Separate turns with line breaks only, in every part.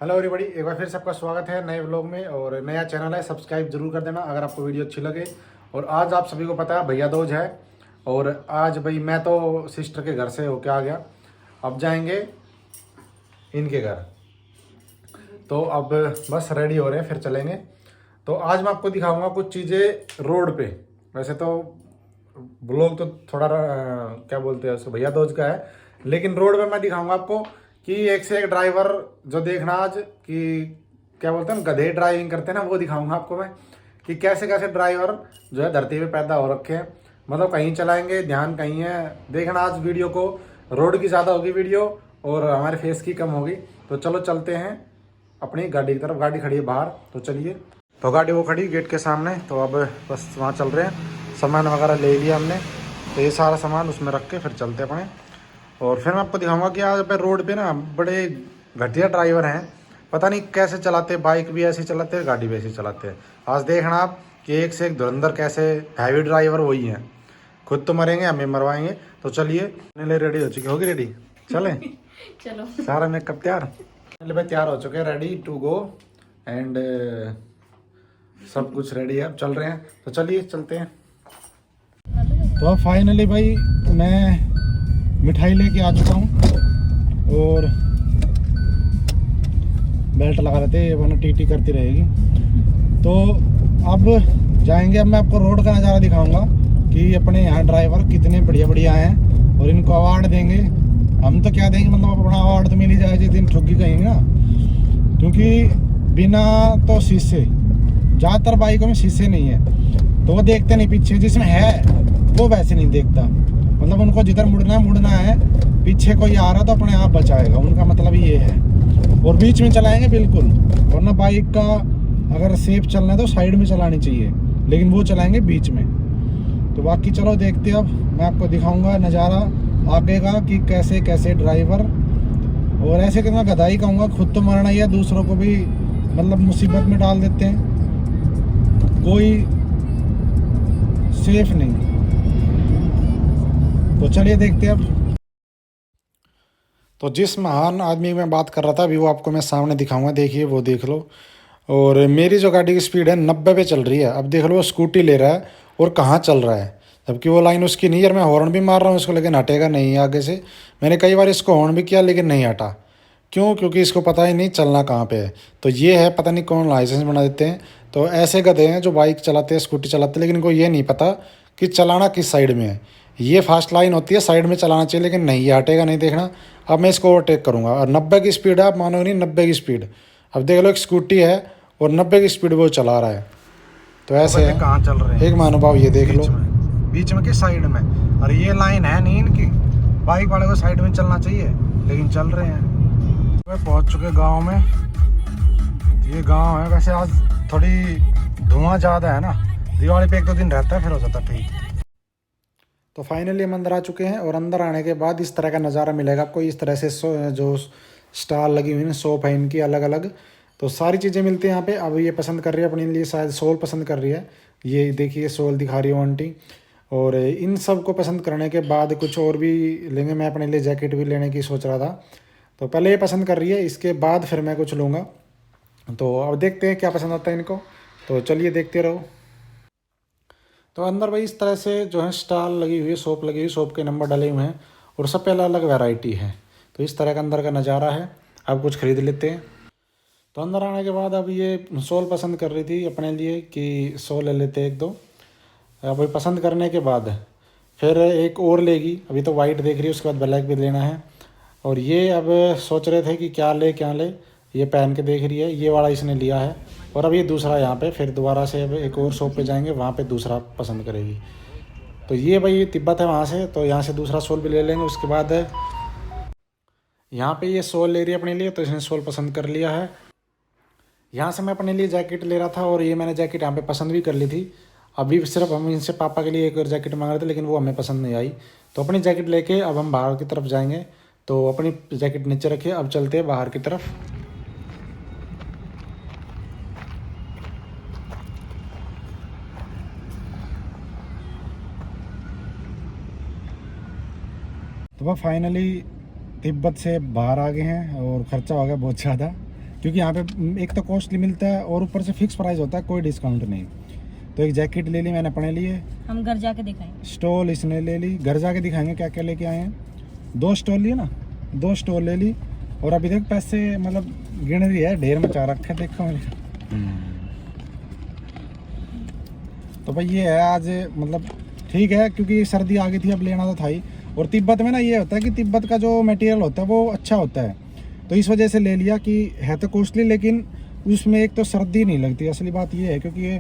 Hello everybody, एक बार फिर सबका स्वागत है नए व्लॉग में। और नया चैनल है, सब्सक्राइब जरूर कर देना अगर आपको वीडियो अच्छी लगे। और आज आप सभी को पता है भैया दूज है, और आज भाई मैं तो सिस्टर के घर से होके आ गया। अब जाएंगे इनके घर, तो अब बस रेडी हो रहे हैं, फिर चलेंगे। तो आज मैं आपको दिखाऊंगा कुछ चीज़ें रोड पे। वैसे तो ब्लॉग तो थोड़ा क्या बोलते हैं उसको, भैया दूज का है, लेकिन रोड पे मैं दिखाऊंगा आपको कि एक से एक ड्राइवर जो देखना आज कि क्या बोलते हैं ना, गधे ड्राइविंग करते हैं ना, वो दिखाऊंगा आपको मैं कि कैसे कैसे ड्राइवर जो है धरती पे पैदा हो रखे हैं। मतलब कहीं चलाएंगे, ध्यान कहीं है। देखना आज वीडियो को, रोड की ज़्यादा होगी वीडियो और हमारे फेस की कम होगी। तो चलो चलते हैं अपनी गाड़ी की तरफ। गाड़ी खड़ी है बाहर, तो चलिए। तो गाड़ी वो खड़ी गेट के सामने, तो अब बस वहाँ चल रहे हैं। सामान वगैरह ले लिया हमने, तो ये सारा सामान उसमें रख के फिर चलते अपने। और फिर मैं आपको दिखाऊंगा कि आज पे रोड पे ना बड़े घटिया ड्राइवर हैं। पता नहीं कैसे चलाते, बाइक भी ऐसे चलाते हैं, गाड़ी भी ऐसे चलाते हैं। आज देखना आप कि एक से एक धुरंधर कैसे हैवी ड्राइवर वही हैं। खुद तो मरेंगे, हमें मरवाएंगे। तो चलिए, ले रेडी हो चुकी होगी, रेडी चलें।
चलो
सारा मेकअप तैयार, पहले भाई तैयार हो चुके हैं, रेडी टू गो एंड सब कुछ रेडी है। अब चल रहे हैं, तो चलिए चलते हैं। तो अब फाइनली भाई मैं मिठाई लेके आ चुका हूँ और बेल्ट लगा लेते, वरना टीटी करती रहेगी। तो अब जाएंगे। अब मैं आपको रोड का नज़ारा दिखाऊंगा कि अपने यहाँ ड्राइवर कितने बढ़िया बढ़िया हैं, और इनको अवार्ड देंगे। हम तो क्या देंगे, मतलब अपना अवार्ड तो मिल ही जाए जिस दिन ठुग्गी कहेंगे ना, क्योंकि बिना तो शीशे, ज़्यादातर बाइकों में शीशे नहीं है, तो वो देखते नहीं पीछे। जिसमें है वो वैसे नहीं देखता, मतलब उनको जिधर मुड़ना है, पीछे कोई आ रहा तो अपने आप बचाएगा, उनका मतलब ये है। और बीच में चलाएंगे बिल्कुल, वरना बाइक का अगर सेफ चलना है तो साइड में चलानी चाहिए, लेकिन वो चलाएंगे बीच में। तो बाकी चलो देखते हैं। अब मैं आपको दिखाऊंगा नज़ारा आगे का कि कैसे कैसे ड्राइवर, और ऐसे कि मैं गधा ही कहूँगा, खुद तो मरना ही है, दूसरों को भी मतलब मुसीबत में डाल देते हैं। कोई सेफ नहीं। तो चलिए देखते हैं अब। तो जिस महान आदमी की मैं बात कर रहा था अभी, वो आपको मैं सामने दिखाऊंगा, देखिए वो देख लो। और मेरी जो गाड़ी की स्पीड है 90 पे चल रही है। अब देख लो वो स्कूटी ले रहा है और कहाँ चल रहा है, जबकि वो लाइन उसकी नहीं है। मैं हॉर्न भी मार रहा हूँ इसको, लेकिन हटेगा नहीं आगे से। मैंने कई बार इसको हॉर्न भी किया लेकिन नहीं हटा। क्यों? क्योंकि इसको पता ही नहीं चलना कहाँ पे है। तो ये है, पता नहीं कौन लाइसेंस बना देते हैं। तो ऐसे गधे हैं जो बाइक चलाते हैं, स्कूटी चलाते हैं, लेकिन इनको ये नहीं पता कि चलाना किस साइड में है। ये फास्ट लाइन होती है, साइड में चलाना चाहिए, लेकिन नहीं, ये हटेगा नहीं। देखना, अब मैं इसको ओवरटेक करूँगा और 90 की स्पीड है, आप मानोगे नहीं, 90 की स्पीड। अब देख लो एक स्कूटी है और 90 की स्पीड वो चला रहा है। तो ऐसे है, कहाँ चल रहे हैं एक महानुभाव, ये देख लो बीच में किस साइड में। और ये लाइन है नहीं इनकी, बाइक वाले को साइड में चलना चाहिए, लेकिन चल रहे हैं। पहुंच चुके गांव में। ये गांव है, वैसे आज थोड़ी धुआं ज़्यादा है ना, दिवाली पे 1-2 दिन रहता है, फिर हो जाता ठीक। तो फाइनली हम अंदर आ चुके हैं, और अंदर आने के बाद इस तरह का नज़ारा मिलेगा आपको। इस तरह से जो स्टॉल लगी हुई है, शॉप है इनकी अलग अलग, तो सारी चीज़ें मिलती हैं यहाँ पे। अब ये पसंद कर रही है अपने लिए, शायद शॉल पसंद कर रही है। ये देखिए शॉल दिखा रही है आंटी। और इन सब को पसंद करने के बाद कुछ और भी लेंगे। मैं अपने लिए जैकेट भी लेने की सोच रहा था, तो पहले ये पसंद कर रही है, इसके बाद फिर मैं कुछ लूँगा। तो अब देखते हैं क्या पसंद आता है इनको, तो चलिए देखते रहो। तो अंदर भाई इस तरह से जो है स्टॉल लगी हुई है, शॉप लगी हुई, शॉप के नंबर डले हुए हैं, और सब पे अलग अलग वैरायटी है। तो इस तरह का अंदर का नज़ारा है। अब कुछ ख़रीद लेते हैं। तो अंदर आने के बाद अब ये शॉल पसंद कर रही थी अपने लिए कि शॉल ले लेते हैं 1-2। अब ये पसंद करने के बाद फिर एक और लेगी। अभी तो वाइट देख रही है, उसके बाद ब्लैक भी लेना है। और ये अब सोच रहे थे कि क्या ले। ये पहन के देख रही है, ये वाला इसने लिया है। और अब ये दूसरा यहाँ पे, फिर दोबारा से अब एक और शॉप पे जाएंगे, वहाँ पे दूसरा पसंद करेगी। तो ये भाई तिब्बत है वहाँ से, तो यहाँ से दूसरा शॉल भी ले लेंगे। उसके बाद यहाँ पे ये शॉल ले रही है अपने लिए, तो इसने शॉल पसंद कर लिया है। यहाँ से मैं अपने लिए जैकेट ले रहा था, और ये मैंने जैकेट यहाँ पे पसंद भी कर ली थी। अभी सिर्फ हम इनसे पापा के लिए एक और जैकेट मांग रहे थे, लेकिन वो हमें पसंद नहीं आई। तो अपनी जैकेट लेके अब हम बाहर की तरफ जाएंगे। तो अपनी जैकेट नीचे रखिए, अब चलते हैं बाहर की तरफ। तो वह फाइनली तिब्बत से बाहर आ गए हैं, और ख़र्चा हो गया बहुत ज़्यादा, क्योंकि यहाँ पे एक तो कॉस्टली मिलता है और ऊपर से फिक्स प्राइस होता है, कोई डिस्काउंट नहीं। तो एक जैकेट ले ली मैंने अपने लिए,
हम घर जाके दिखाएंगे।
स्टॉल इसने ले ली, घर जाके दिखाएंगे क्या क्या लेके आए हैं। 2 स्टॉल लिए ना, 2 स्टॉल ले ली। और अभी तक पैसे मतलब गिन रही है, ढेर मचा रखा है देखो मेरे। तो भाई ये है आज, मतलब ठीक है क्योंकि सर्दी आ गई थी, अब लेना तो था ही। और तिब्बत में ना ये होता है कि तिब्बत का जो मटेरियल होता है वो अच्छा होता है, तो इस वजह से ले लिया कि है तो कॉस्टली लेकिन उसमें एक तो सर्दी नहीं लगती। असली बात ये है क्योंकि ये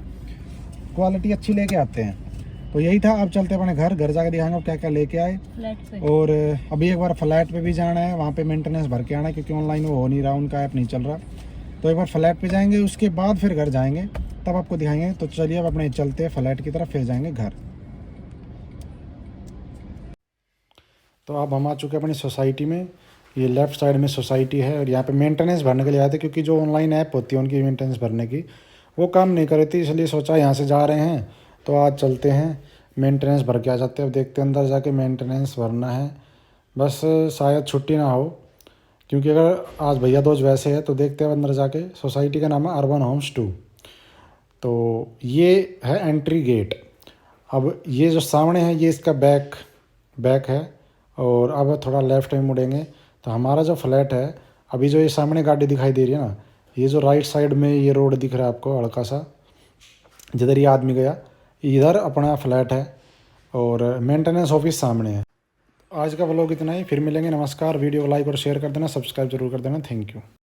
क्वालिटी अच्छी लेके आते हैं। तो यही था, अब चलते अपने घर जाके दिखाएंगे क्या क्या लेके आए।
फ्लैट पे।
और अभी एक बार फ्लैट पे भी जाना है, वहाँ पे मेंटेनेंस भर के आना है क्योंकि ऑनलाइन वो हो नहीं रहा, उनका ऐप नहीं चल रहा। तो एक बार फ्लैट पे जाएंगे, उसके बाद फिर घर जाएंगे, तब आपको दिखाएंगे। तो चलिए अब अपने चलते हैं फ्लैट की तरफ, फिर जाएंगे घर। तो अब हम आ चुके हैं अपनी सोसाइटी में। ये लेफ़्ट साइड में सोसाइटी है और यहाँ पे मेंटेनेंस भरने के लिए आए थे क्योंकि जो ऑनलाइन ऐप होती है उनकी मेंटेनेंस भरने की वो काम नहीं कर रही थी, इसलिए सोचा यहाँ से जा रहे हैं तो आज चलते हैं मेंटेनेंस भर के आ जाते हैं। अब देखते हैं अंदर जाके मेंटेनेंस भरना है, बस शायद छुट्टी ना हो क्योंकि अगर आज भैया दोज वैसे है तो देखते हैं अंदर जाके। सोसाइटी का नाम है अर्बन होम्स 2। तो ये है एंट्री गेट। अब ये जो सामने है ये इसका बैक है। और अब थोड़ा लेफ़्ट में मुड़ेंगे तो हमारा जो फ्लैट है, अभी जो ये सामने गाड़ी दिखाई दे रही है ना, ये जो राइट साइड में ये रोड दिख रहा है आपको हल्का सा, जिधर ये आदमी गया, इधर अपना फ्लैट है और मेंटेनेंस ऑफिस सामने है। आज का व्लॉग इतना ही, फिर मिलेंगे। नमस्कार। वीडियो को लाइक और शेयर कर देना, सब्सक्राइब जरूर कर देना। Thank you.